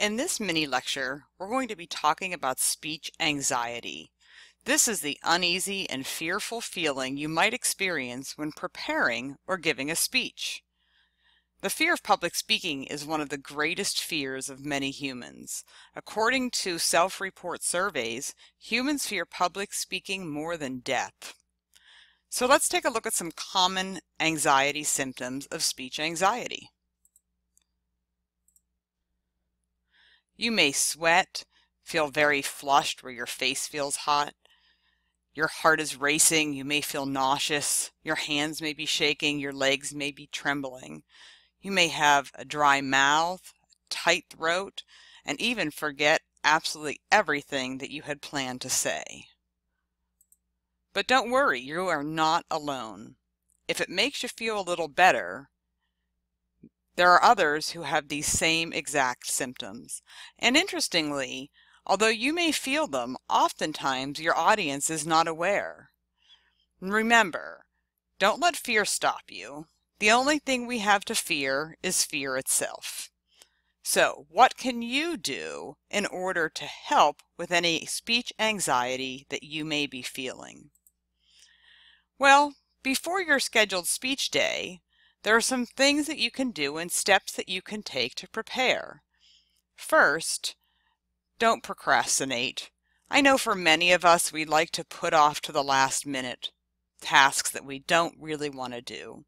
In this mini lecture, we're going to be talking about speech anxiety. This is the uneasy and fearful feeling you might experience when preparing or giving a speech. The fear of public speaking is one of the greatest fears of many humans. According to self-report surveys, humans fear public speaking more than death. So let's take a look at some common anxiety symptoms of speech anxiety. You may sweat, feel very flushed where your face feels hot. Your heart is racing, you may feel nauseous, your hands may be shaking, your legs may be trembling. You may have a dry mouth, tight throat, and even forget absolutely everything that you had planned to say. But don't worry, you are not alone. If it makes you feel a little better, there are others who have these same exact symptoms. And interestingly, although you may feel them, oftentimes your audience is not aware. Remember, don't let fear stop you. The only thing we have to fear is fear itself. So, what can you do in order to help with any speech anxiety that you may be feeling? Well, before your scheduled speech day, there are some things that you can do and steps that you can take to prepare. First, don't procrastinate. I know for many of us, we like to put off to the last minute tasks that we don't really want to do.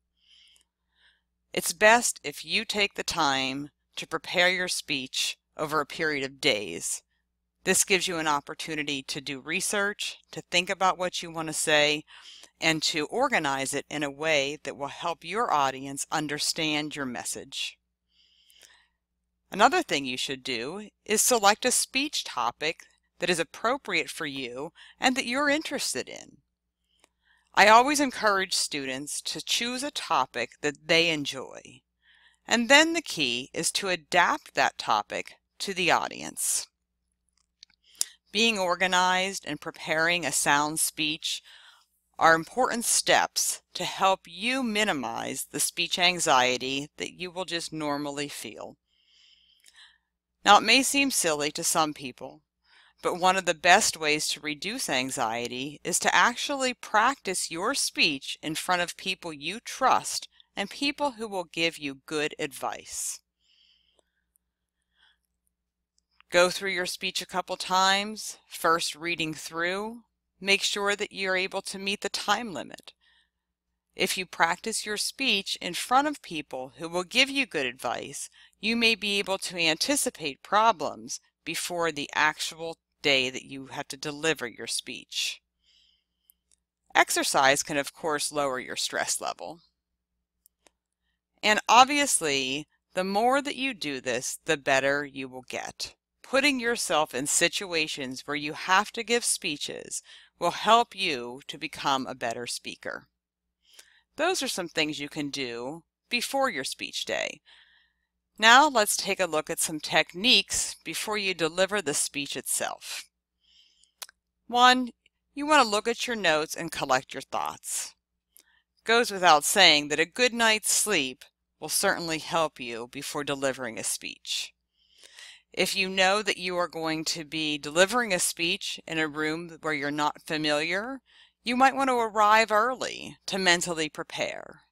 It's best if you take the time to prepare your speech over a period of days. This gives you an opportunity to do research, to think about what you want to say, and to organize it in a way that will help your audience understand your message. Another thing you should do is select a speech topic that is appropriate for you and that you're interested in. I always encourage students to choose a topic that they enjoy, and then the key is to adapt that topic to the audience. Being organized and preparing a sound speech are important steps to help you minimize the speech anxiety that you will just normally feel. Now, it may seem silly to some people, but one of the best ways to reduce anxiety is to actually practice your speech in front of people you trust and people who will give you good advice. Go through your speech a couple times, first reading through. Make sure that you're able to meet the time limit. If you practice your speech in front of people who will give you good advice, you may be able to anticipate problems before the actual day that you have to deliver your speech. Exercise can, of course, lower your stress level. And obviously, the more that you do this, the better you will get. Putting yourself in situations where you have to give speeches will help you to become a better speaker. Those are some things you can do before your speech day. Now let's take a look at some techniques before you deliver the speech itself. 1, you want to look at your notes and collect your thoughts. Goes without saying that a good night's sleep will certainly help you before delivering a speech. If you know that you are going to be delivering a speech in a room where you're not familiar, you might want to arrive early to mentally prepare.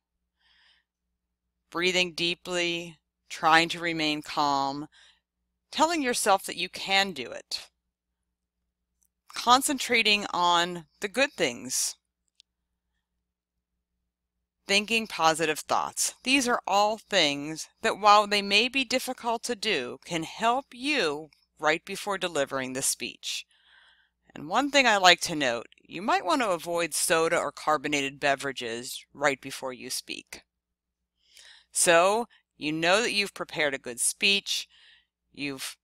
Breathing deeply, trying to remain calm, telling yourself that you can do it. Concentrating on the good things. Thinking positive thoughts. These are all things that, while they may be difficult to do, can help you right before delivering the speech. And one thing I like to note, you might want to avoid soda or carbonated beverages right before you speak. So, you know that you've prepared a good speech, you've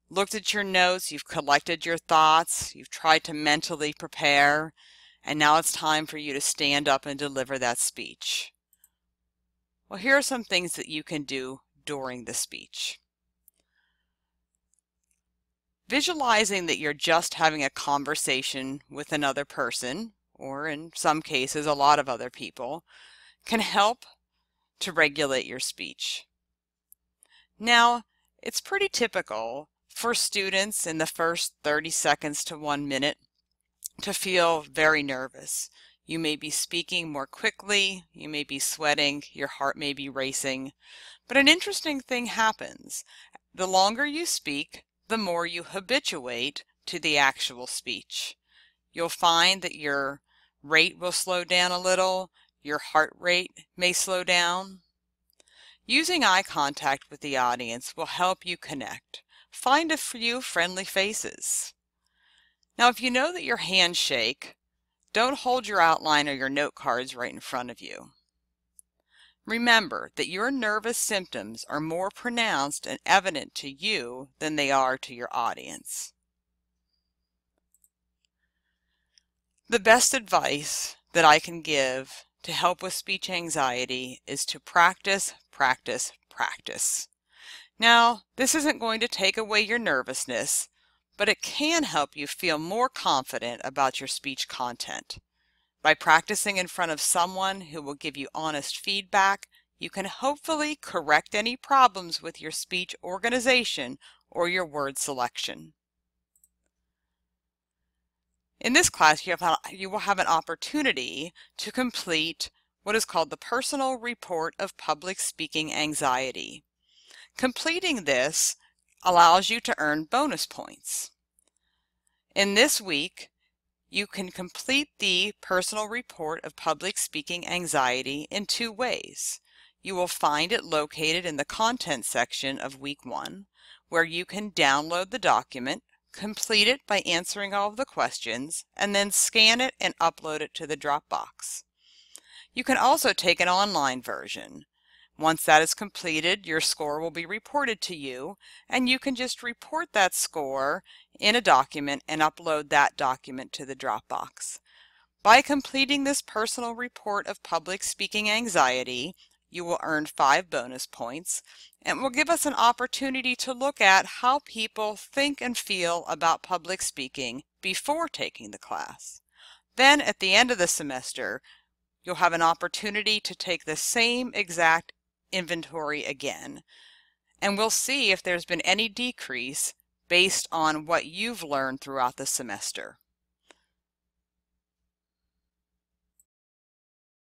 looked at your notes, you've collected your thoughts, you've tried to mentally prepare, and now it's time for you to stand up and deliver that speech. Well, here are some things that you can do during the speech. Visualizing that you're just having a conversation with another person, or in some cases a lot of other people, can help to regulate your speech. Now, it's pretty typical for students in the first 30 seconds to 1 minute to feel very nervous. You may be speaking more quickly, you may be sweating, your heart may be racing, but an interesting thing happens. The longer you speak, the more you habituate to the actual speech. You'll find that your rate will slow down a little, your heart rate may slow down. Using eye contact with the audience will help you connect. Find a few friendly faces. Now, if you know that your hands shake, don't hold your outline or your note cards right in front of you. Remember that your nervous symptoms are more pronounced and evident to you than they are to your audience. The best advice that I can give to help with speech anxiety is to practice, practice, practice. Now, this isn't going to take away your nervousness, but it can help you feel more confident about your speech content. By practicing in front of someone who will give you honest feedback, you can hopefully correct any problems with your speech organization or your word selection. In this class, you will have an opportunity to complete what is called the Personal Report of Public Speaking Anxiety. Completing this allows you to earn bonus points. In this week, you can complete the Personal Report of Public Speaking Anxiety in 2 ways. You will find it located in the Content section of Week 1, where you can download the document, complete it by answering all of the questions, and then scan it and upload it to the Dropbox. You can also take an online version. Once that is completed, your score will be reported to you, and you can just report that score in a document and upload that document to the Dropbox. By completing this Personal Report of Public Speaking Anxiety, you will earn 5 bonus points, and will give us an opportunity to look at how people think and feel about public speaking before taking the class. Then at the end of the semester, you'll have an opportunity to take the same exact inventory again, and we'll see if there's been any decrease based on what you've learned throughout the semester.